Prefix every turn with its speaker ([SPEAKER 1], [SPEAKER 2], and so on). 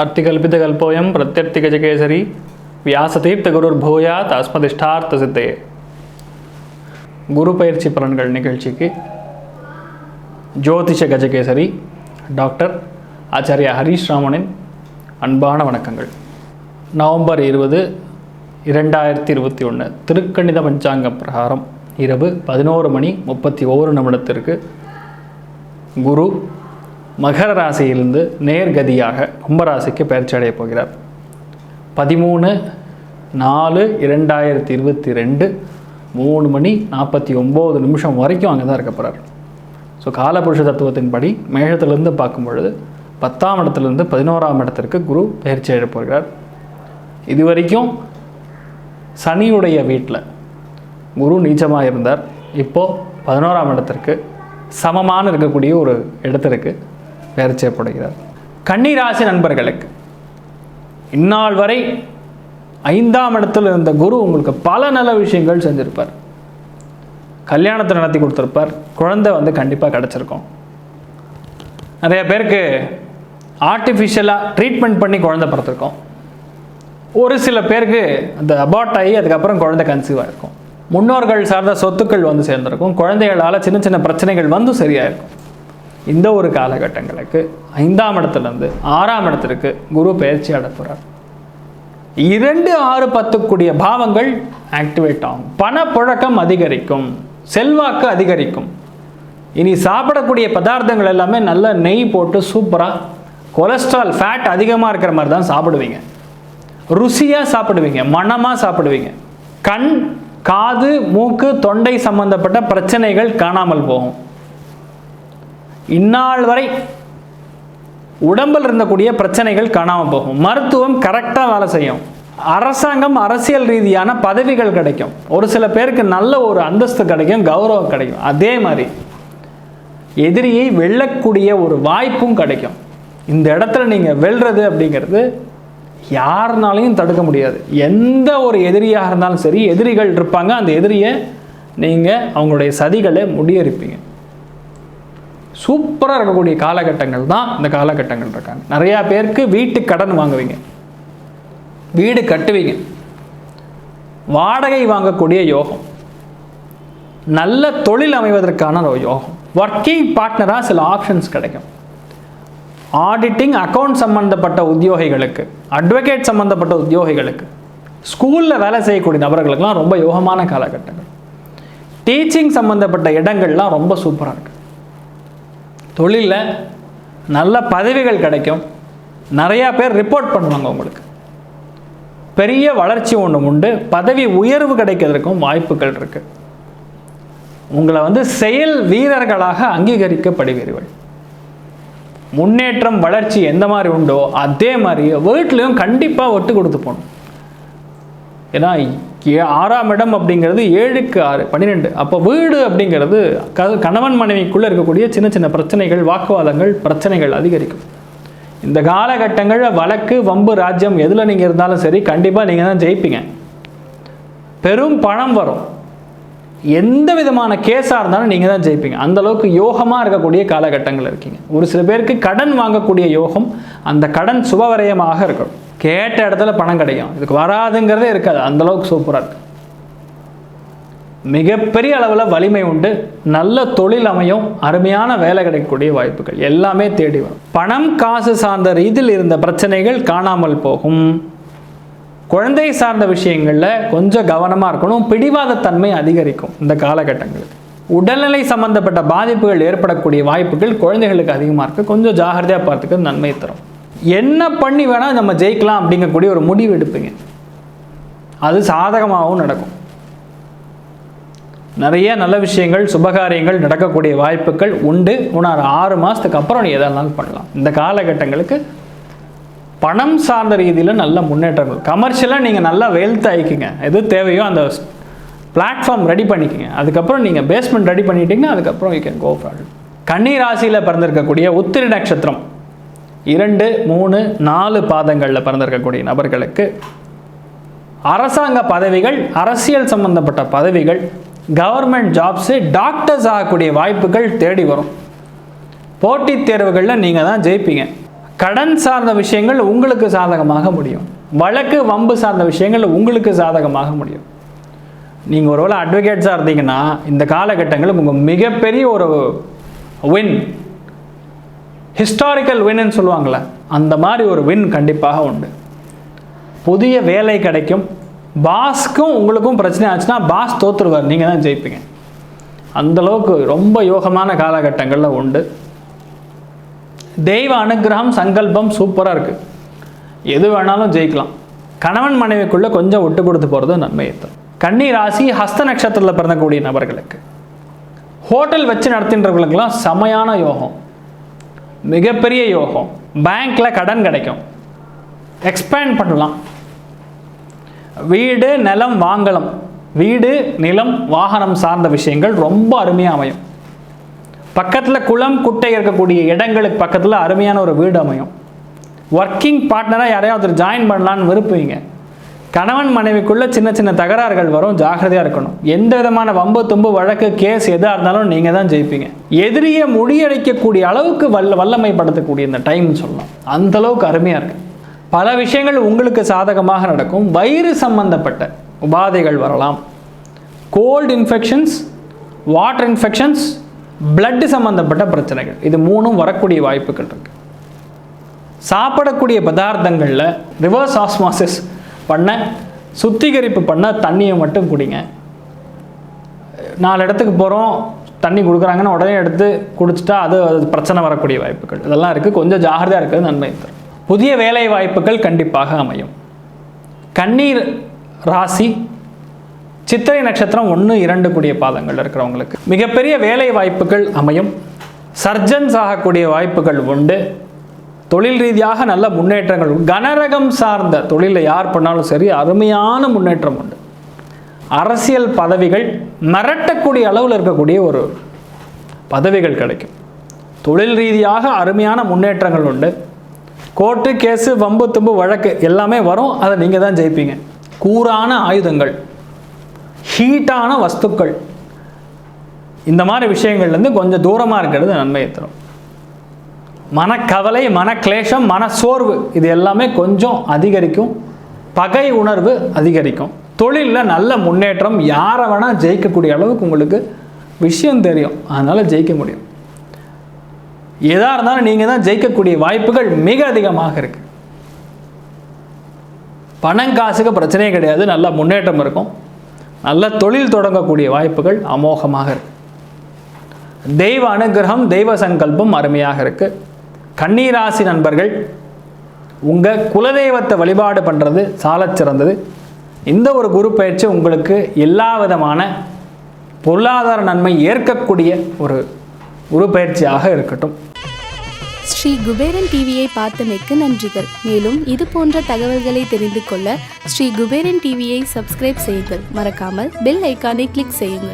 [SPEAKER 1] அர்த்திகல்பிதகல்போயம் பிரத்யர்த்திகஜகேசரி வியாசதீர்த்த குருர்பூயாத் அஸ்மதிஷ்டார்த்த சித்தையே. குரு பயிற்சி பலன்கள் நிகழ்ச்சிக்கு ஜோதிஷ கஜகேசரி டாக்டர் ஆச்சாரியா ஹரீஷ் ராமனின் அன்பான வணக்கங்கள். நவம்பர் 20, 2021 திருக்கணித பஞ்சாங்க பிரகாரம் இரவு 11:31 குரு மகர ராசியிலிருந்து நேர்கதியாக கும்பராசிக்கு பயிற்சி அடையப் போகிறார். 13/4/2022 3:49 வரைக்கும் அங்கே தான் இருக்க போகிறார். ஸோ காலபுருஷ தத்துவத்தின்படி மேஷத்திலிருந்து பார்க்கும் பொழுது 10ஆம் இடத்துலேருந்து 11ஆம் இடத்திற்கு குரு பயிற்சி அடையப் போகிறார். இது வரைக்கும் சனியுடைய வீட்டில் குரு நீச்சமாக இருந்தார். இப்போது 11ஆம் இடத்திற்கு சமமான இருக்கக்கூடிய ஒரு இடத்திற்கு பயிற்சி செய்யப்படுகிறார். கன்னிராசி நண்பர்களுக்கு இந்நாள் வரை 5ஆம் இடத்தில் இருந்த குரு உங்களுக்கு பல நல்ல விஷயங்கள் செஞ்சுருப்பார். கல்யாணத்தை நடத்தி கொடுத்துருப்பார். குழந்தை கண்டிப்பாக கிடச்சிருக்கும். நிறைய பேருக்கு ஆர்டிஃபிஷியலாக ட்ரீட்மெண்ட் பண்ணி குழந்தை பிறந்திருக்கோம். ஒரு சில பேருக்கு அந்த அபார்ட் ஆகி அதுக்கப்புறம் குழந்தை கன்சீவாக இருக்கும். முன்னோர்கள் சார்ந்த சொத்துக்கள் சேர்ந்துருக்கும். குழந்தைகளால் சின்ன சின்ன பிரச்சனைகள் சரியாக இருக்கும். இந்த ஒரு காலகட்டங்களுக்கு 5ஆம் இடத்துலேருந்து 6ஆம் இடத்திற்கு குரு பயிற்சி அடைப்புறார். 2, 6, 10 கூடிய பாவங்கள் ஆக்டிவேட் ஆகும். பணப்புழக்கம் அதிகரிக்கும். செல்வாக்கு அதிகரிக்கும். இனி சாப்பிடக்கூடிய பதார்த்தங்கள் எல்லாமே நல்ல நெய் போட்டு சூப்பராக கொலஸ்ட்ரால் ஃபேட் அதிகமாக இருக்கிற மாதிரி தான் சாப்பிடுவீங்க. ருசியாக சாப்பிடுவீங்க. மனமாக சாப்பிடுவீங்க. கண், காது, மூக்கு, தொண்டை சம்பந்தப்பட்ட பிரச்சனைகள் காணாமல் போகும். இந்நாள் வரை உடம்பில் இருந்தக்கூடிய பிரச்சனைகள் காணாமல் போகும். மருத்துவம் கரெக்டாக வேலை செய்யும். அரசாங்கம், அரசியல் ரீதியான பதவிகள் கிடைக்கும். ஒரு சில பேருக்கு நல்ல ஒரு அந்தஸ்து கிடைக்கும், கௌரவம் கிடைக்கும். அதே மாதிரி எதிரியை வெல்லக்கூடிய ஒரு வாய்ப்பும் கிடைக்கும். இந்த இடத்துல நீங்கள் வெல்றது அப்படிங்கிறது யாருனாலையும் தடுக்க முடியாது. எந்த ஒரு எதிரியாக இருந்தாலும் சரி, எதிரிகள் இருப்பாங்க. அந்த எதிரியை நீங்கள் அவங்களுடைய சதிகளை முறியடிப்பீங்க. சூப்பராக இருக்கக்கூடிய காலகட்டங்கள் தான் இந்த காலகட்டங்கள் இருக்காங்க. நிறையா பேருக்கு வீட்டு கடன் வாங்குவீங்க, வீடு கட்டுவீங்க, வாடகை வாங்கக்கூடிய யோகம், நல்ல தொழில் அமைவதற்கான யோகம், ஒர்க்கிங் பார்ட்னராக சில ஆப்ஷன்ஸ் கிடைக்கும். ஆடிட்டிங், அக்கௌண்ட் சம்பந்தப்பட்ட உத்தியோகிகளுக்கு, அட்வொகேட் சம்பந்தப்பட்ட உத்தியோகிகளுக்கு, ஸ்கூலில் வேலை செய்யக்கூடிய நபர்களுக்கெல்லாம் ரொம்ப யோகமான காலகட்டங்கள். டீச்சிங் சம்பந்தப்பட்ட இடங்கள்லாம் ரொம்ப சூப்பராக இருக்குது. தொழிலில் நல்ல பதவிகள் கிடைக்கும். நிறையா பேர் ரிப்போர்ட் பண்ணுவாங்க. உங்களுக்கு பெரிய வளர்ச்சி ஒன்று உண்டு. பதவி உயர்வு கிடைக்கிறதுக்கும் வாய்ப்புகள் இருக்குது. உங்களை செயல் வீரர்களாக அங்கீகரிக்கப்படுவீர்கள். முன்னேற்றம், வளர்ச்சி எந்த மாதிரி உண்டோ அதே மாதிரி வீட்லையும் கண்டிப்பாக ஒட்டு கொடுத்து போகணும். ஏன்னா 6ஆம் இடம் அப்படிங்கிறது 7க்கு 6 12. அப்போ வீடு அப்படிங்கிறது கணவன் மனைவிக்குள்ளே இருக்கக்கூடிய சின்ன சின்ன பிரச்சனைகள், வாக்குவாதங்கள், பிரச்சனைகள் அதிகரிக்கும். இந்த காலகட்டங்களில் வழக்கு, வம்பு, ராஜ்யம் எதில் நீங்கள் இருந்தாலும் சரி, கண்டிப்பாக நீங்கள் தான் ஜெயிப்பீங்க. பெரும் பணம் வரும். எந்த விதமான கேஸாக இருந்தாலும் நீங்கள் தான் ஜெயிப்பீங்க. அந்தளவுக்கு யோகமாக இருக்கக்கூடிய காலகட்டங்கள் இருக்கீங்க. ஒரு சில பேருக்கு கடன் வாங்கக்கூடிய யோகம், அந்த கடன் சுபவரயமாக இருக்கும். கேட்ட இடத்துல பணம் கிடைக்கும். இதுக்கு வராதுங்கிறதே இருக்காது. அந்தளவுக்கு சூப்பராக இருக்கு. மிகப்பெரிய அளவில் வலிமை உண்டு. நல்ல தொழில் அமையும். அருமையான வேலை கிடைக்கக்கூடிய வாய்ப்புகள் எல்லாமே தேடி வரும். பணம், காசு சார்ந்த ரீதியில் இருந்த பிரச்சனைகள் காணாமல் போகும். குழந்தை சார்ந்த விஷயங்களில் கொஞ்சம் கவனமாக இருக்கணும். பிடிவாதத்தன்மை அதிகரிக்கும். இந்த காலகட்டங்களுக்கு உடல்நிலை சம்பந்தப்பட்ட பாதிப்புகள் ஏற்படக்கூடிய வாய்ப்புகள் குழந்தைகளுக்கு அதிகமாக இருக்குது. கொஞ்சம் ஜாகிரதையாக பார்த்துக்க நன்மை தரும். என்ன பண்ணி வேணால் நம்ம ஜெயிக்கலாம் அப்படிங்கக்கூடிய ஒரு முடிவு எடுப்பீங்க. அது சாதகமாகவும் நடக்கும். நிறைய நல்ல விஷயங்கள், சுபகாரியங்கள் நடக்கக்கூடிய வாய்ப்புகள் உண்டு. 6 மாதத்துக்கு அப்புறம் நீ எதெல்லாம் பண்ணலாம். இந்த காலகட்டங்களுக்கு பணம் சார்ந்த ரீதியில் நல்ல முன்னேற்றங்கள். கமர்ஷியலாக நீங்கள் நல்லா வெல்த் ஆகிக்கிங்க. எது தேவையோ அந்த பிளாட்ஃபார்ம் ரெடி பண்ணிக்கோங்க. அதுக்கப்புறம் நீங்கள் பேஸ்மெண்ட் ரெடி பண்ணிட்டீங்கன்னா அதுக்கப்புறம் யூ கேன் கோ ஃபார்வர்ட். கன்னி ராசியில் பிறந்திருக்கக்கூடிய உத்திரை நட்சத்திரம் 2, 3, 4 பாதங்களில் பிறந்திருக்கக்கூடிய நபர்களுக்கு அரசாங்க பதவிகள், அரசியல் சம்பந்தப்பட்ட பதவிகள், கவர்மெண்ட் ஜாப்ஸு, டாக்டர்ஸ் ஆகக்கூடிய வாய்ப்புகள் தேடி வரும். போட்டித் தேர்வுகளில் நீங்கள் தான் ஜெயிப்பீங்க. கடன் சார்ந்த விஷயங்கள் உங்களுக்கு சாதகமாக முடியும். வழக்கு வம்பு சார்ந்த விஷயங்கள் உங்களுக்கு சாதகமாக முடியும். நீங்கள் ஒருவேளை அட்வொகேட்ஸாக இருந்தீங்கன்னா இந்த காலகட்டங்களில் உங்கள் மிகப்பெரிய ஒரு வின், ஹிஸ்டாரிக்கல் வின்னு சொல்லுவாங்களே, அந்த மாதிரி ஒரு வின் கண்டிப்பாக உண்டு. புதிய வேலை கிடைக்கும். பாஸ்க்கும் உங்களுக்கும் பிரச்சனை ஆச்சுன்னா பாஸ் தோற்றுருவார், நீங்கள் தான் ஜெயிப்பீங்க. அந்தளவுக்கு ரொம்ப யோகமான காலகட்டங்களில் உண்டு. தெய்வ அனுகிரகம், சங்கல்பம் சூப்பராக இருக்குது. எது வேணாலும் ஜெயிக்கலாம். கணவன் மனைவிக்குள்ளே கொஞ்சம் விட்டு கொடுத்து போகிறது நன்மையை தரும். கன்னி ராசி, ஹஸ்த நட்சத்திரத்தில் பிறந்தக்கூடிய நபர்களுக்கு, ஹோட்டல் வச்சு நடத்துகின்றவர்களுக்கெல்லாம் செமையான யோகம், மிகப்பெரிய யோகம். பேங்க்கில் கடன் கிடைக்கும், எக்ஸ்பேண்ட் பண்ணலாம். வீடு நிலம் வாங்கலாம். வீடு நிலம் வாகனம் சார்ந்த விஷயங்கள் ரொம்ப அருமையாக அமையும். பக்கத்தில் குளம் குட்டை இருக்கக்கூடிய இடங்களுக்கு பக்கத்தில் அருமையான ஒரு வீடு அமையும். ஒர்க்கிங் பார்ட்னராக யாரையாவது ஜாயின் பண்ணலான்னு விரும்புவீங்க. கணவன் மனைவிக்குள்ளே சின்ன சின்ன தகராறுகள் வரும், ஜாக்கிரதையாக இருக்கணும். எந்த விதமான வம்பு தும்பு வழக்கு கேஸ் எதாக இருந்தாலும் நீங்கள் தான் ஜெயிப்பீங்க. எதிரியை முறியடிக்கக்கூடிய அளவுக்கு வல்லமைப்படுத்தக்கூடிய இந்த டைம்னு சொல்லலாம். அந்தளவுக்கு அருமையாக இருக்குது. பல விஷயங்கள் உங்களுக்கு சாதகமாக நடக்கும். வயிறு சம்பந்தப்பட்ட உபாதைகள் வரலாம். Cold infections, water infections, blood சம்பந்தப்பட்ட பிரச்சனைகள், இது மூணும் வரக்கூடிய வாய்ப்புகள் இருக்கு. சாப்பிடக்கூடிய பதார்த்தங்களில் ரிவர்ஸ் ஆஸ்மாசிஸ் பண்ண, சுத்திகரிப்பு பண்ண தண்ணியை மட்டும் குடிங்க. 4 இடத்துக்கு போகிறோம், தண்ணி கொடுக்குறாங்கன்னு உடனே எடுத்து குடிச்சிட்டா அது பிரச்சனை வரக்கூடிய வாய்ப்புகள் இதெல்லாம் இருக்குது. கொஞ்சம் ஜாகிரதையாக இருக்கிறது நன்மை தரும். புதிய வேலை வாய்ப்புகள் கண்டிப்பாக அமையும். கன்னி ராசி, சித்திரை நட்சத்திரம் 1, 2 கூடிய பாதங்கள் இருக்கிறவங்களுக்கு மிகப்பெரிய வேலை வாய்ப்புகள் அமையும். சர்ஜன்ஸ் ஆகக்கூடிய வாய்ப்புகள் உண்டு. தொழில் ரீதியாக நல்ல முன்னேற்றங்கள். கனரகம் சார்ந்த தொழிலில் யார் பண்ணாலும் சரி, அருமையான முன்னேற்றம் உண்டு. அரசியல் பதவிகள் மிரட்டக்கூடிய அளவில் இருக்கக்கூடிய ஒரு பதவிகள் கிடைக்கும். தொழில் ரீதியாக அருமையான முன்னேற்றங்கள் உண்டு. கோர்ட்டு கேஸு வம்பு தும்பு வழக்கு எல்லாமே வரும், அதை நீங்கள் தான் ஜெயிப்பீங்க. கூரான ஆயுதங்கள், ஹீட்டான வஸ்துக்கள், இந்த மாதிரி விஷயங்கள்லேருந்து கொஞ்சம் தூரமாக இருக்கிறது நன்மையை தரும். மனக்கவலை, மனக்லேஷம், மனசோர்வு இது எல்லாமே கொஞ்சம் அதிகரிக்கும். பகை உணர்வு அதிகரிக்கும். தொழிலில் நல்ல முன்னேற்றம். யாரை வேணால் ஜெயிக்கக்கூடிய அளவுக்கு உங்களுக்கு விஷயம் தெரியும், அதனால் ஜெயிக்க முடியும். எதாக இருந்தாலும் நீங்கள் தான் ஜெயிக்கக்கூடிய வாய்ப்புகள் மிக அதிகமாக இருக்குது. பணம் காசுக்கு பிரச்சனையே கிடையாது, நல்ல முன்னேற்றம் இருக்கும். நல்ல தொழில் தொடங்கக்கூடிய வாய்ப்புகள் அமோகமாக இருக்கு. தெய்வ அனுகிரகம், தெய்வ சங்கல்பம் அருமையாக இருக்கு. கன்னிராசி நண்பர்கள், உங்கள் குலதெய்வத்தை வழிபாடு பண்ணுறது சாலச் சிறந்தது. இந்த ஒரு குரு பயிற்சி உங்களுக்கு எல்லா விதமான பொருளாதார நன்மை ஏற்கக்கூடிய ஒரு குரு பயிற்சியாக இருக்கட்டும்.
[SPEAKER 2] ஸ்ரீ குபேரன் டிவியை பார்த்தமைக்கு நன்றிகள். மேலும் இது போன்ற தகவல்களை தெரிந்து கொள்ள ஸ்ரீ குபேரன் டிவியை சப்ஸ்கிரைப் செய்யுங்கள். மறக்காமல் பெல் ஐக்கானை கிளிக் செய்யுங்கள்.